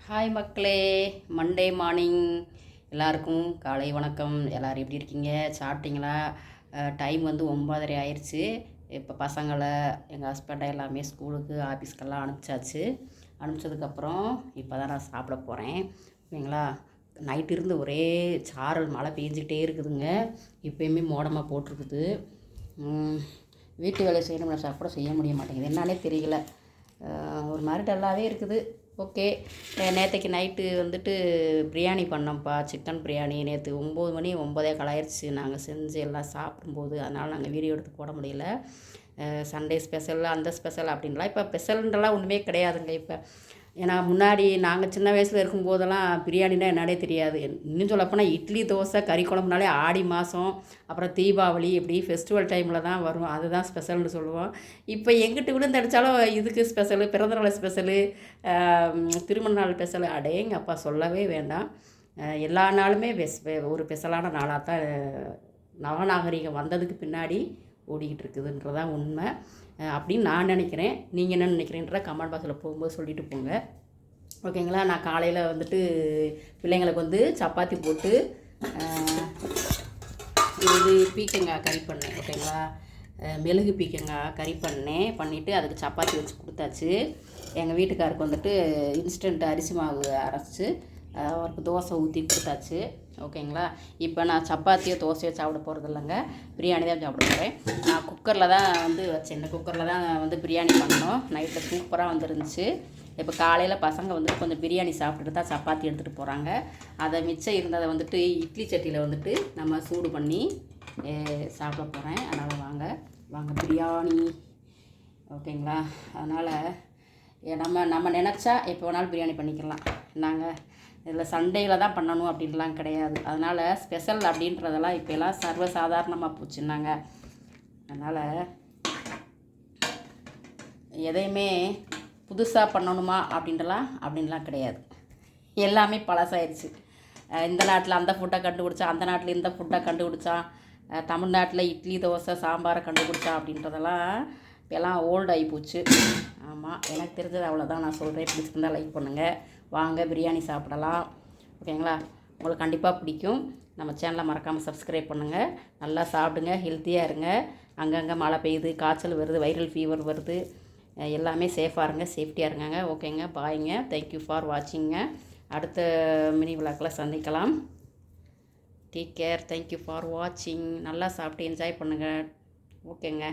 Hi மக்களே, Monday morning எல்லாருக்கும் காலை வணக்கம். எல்லோரும் எப்படி இருக்கீங்க? சாப்பிட்டீங்களா? டைம் வந்து 9:30 ஆயிடுச்சு. இப்போ பசங்களை எங்கள் ஹஸ்பண்டை எல்லாமே ஸ்கூலுக்கு ஆஃபீஸ்க்கெல்லாம் அனுப்பிச்சதுக்கப்புறம் இப்போ தான் நான் சாப்பிட போகிறேன். ஓகேங்களா? நைட்டு இருந்து ஒரே சாரல் மழை பெஞ்சிக்கிட்டே இருக்குதுங்க. இப்போயுமே மோடமாக போட்டிருக்குது. வீட்டு வேலை செய்யணும்னா கூட செய்ய முடிய மாட்டேங்குது. என்னாலே தெரியல. ஒரு மாதிரி டல்லாகவே இருக்குது. ஓகே, நேற்றைக்கு நைட்டு வந்துட்டு பிரியாணி பண்ணோம்ப்பா, சிக்கன் பிரியாணி. நேற்று 9 மணி 9:15 ஆயிடுச்சு நாங்கள் செஞ்சு எல்லாம் சாப்பிடும்போது. அதனால் நாங்கள் வீடியோ எடுத்து போட முடியல. சண்டே ஸ்பெஷல் அந்த ஸ்பெஷல் அப்படின்லாம் இப்போ ஸ்பெஷல்ன்றலாம் ஒன்றுமே கிடையாதுங்க. இப்போ ஏன்னா முன்னாடி நாங்கள் சின்ன வயசில் இருக்கும்போதெல்லாம் பிரியாணினா என்னன்னே தெரியாது. இன்னும் சொல்லப்போனால் இட்லி தோசை கறி குழம்புனாலே ஆடி மாதம், அப்புறம் தீபாவளி, இப்படி ஃபெஸ்டிவல் டைமில் தான் வரும். அதுதான் ஸ்பெஷல்னு சொல்லுவோம். இப்போ எங்கிட்டு விழுந்தடிச்சாலும் இதுக்கு ஸ்பெஷலு, பிறந்தநாள் ஸ்பெஷலு, திருமண நாள் ஸ்பெஷலு, அடேங்க அப்பா சொல்லவே வேண்டாம். எல்லா நாளுமே ஒரு ஸ்பெஷலான நாளாக தான் நவநாகரிகம் வந்ததுக்கு பின்னாடி ஓடிக்கிட்டு இருக்குதுன்றதான் உண்மை அப்படின்னு நான் நினைக்கிறேன். நீங்கள் என்ன நினைக்கிறீன்ற கமெண்ட் பாக்ஸில் போகும்போது சொல்லிட்டு போங்க. ஓகேங்களா? நான் காலையில் வந்துட்டு பிள்ளைங்களுக்கு வந்து சப்பாத்தி போட்டு இது பீக்கங்காய் கறி பண்ணேன். ஓகேங்களா? மெழுகு பீக்கங்காய் கறி பண்ணிவிட்டு அதுக்கு சப்பாத்தி வச்சு கொடுத்தாச்சு. எங்கள் வீட்டுக்காருக்கு வந்துட்டு இன்ஸ்டன்ட் அரிசி மாவு அரைச்சி அவருக்கு தோசை ஊற்றி கொடுத்தாச்சு. ஓகேங்களா? இப்போ நான் சப்பாத்தியோ தோசையோ சாப்பிட போகிறது இல்லைங்க, பிரியாணி தான் சாப்பிட போகிறேன். நான் குக்கரில் தான் வந்து வச்சேன். இந்த குக்கரில் தான் வந்து பிரியாணி பண்ணோம். நைட்டில் சூப்பராக வந்துருந்துச்சு. இப்போ காலையில் பசங்க வந்துட்டு கொஞ்சம் பிரியாணி சாப்பிட்டுட்டு தான் சப்பாத்தி எடுத்துகிட்டு போகிறாங்க. அதை மிச்சம் இருந்ததை வந்துட்டு இட்லி சட்டியில் வந்துட்டு நம்ம சூடு பண்ணி சாப்பிட போகிறேன். அதனால் வாங்க பிரியாணி. ஓகேங்களா? அதனால் நம்ம நினச்சா எப்போ வேணாலும் பிரியாணி பண்ணிக்கலாம். நாங்கள் இதில் சண்டேயில் தான் பண்ணணும் அப்படின்லாம் கிடையாது. அதனால் ஸ்பெஷல் அப்படின்றதெல்லாம் இப்போலாம் சர்வசாதாரணமாக போச்சுன்னாங்க. அதனால் எதையுமே புதுசாக பண்ணணுமா அப்படின்லாம் கிடையாது. எல்லாமே பழசாயிருச்சு. இந்த நாட்டில் அந்த ஃபுட்டை கண்டுபிடிச்சா, அந்த நாட்டில் இந்த ஃபுட்டை கண்டுபிடிச்சா, தமிழ்நாட்டில் இட்லி தோசை சாம்பாரை கண்டுபிடிச்சா அப்படின்றதெல்லாம் இப்போலாம் ஓல்டு ஆகி போச்சு. ஆமாம், எனக்கு தெரிஞ்சது அவ்வளோதான் நான் சொல்கிறேன். பிடிச்சிருந்தால் லைக் பண்ணுங்கள். வாங்க பிரியாணி சாப்பிடலாம். ஓகேங்களா? உங்களுக்கு கண்டிப்பாக பிடிக்கும். நம்ம சேனலை மறக்காமல் சப்ஸ்கிரைப் பண்ணுங்கள். நல்லா சாப்பிடுங்க, ஹெல்த்தியாக இருங்க. அங்கங்கே மழை பெய்யுது, காய்ச்சல் வருது, வைரல் ஃபீவர் வருது. எல்லாமே சேஃபாக இருங்க, சேஃப்டியாக இருங்க. ஓகேங்க, பாய்ங்க. Thank you for வாட்சிங்க. அடுத்த மினி விளாக்கில் சந்திக்கலாம். Take care. தேங்க்யூ ஃபார் வாட்சிங். நல்லா சாப்பிட்டு என்ஜாய் பண்ணுங்கள். ஓகேங்க.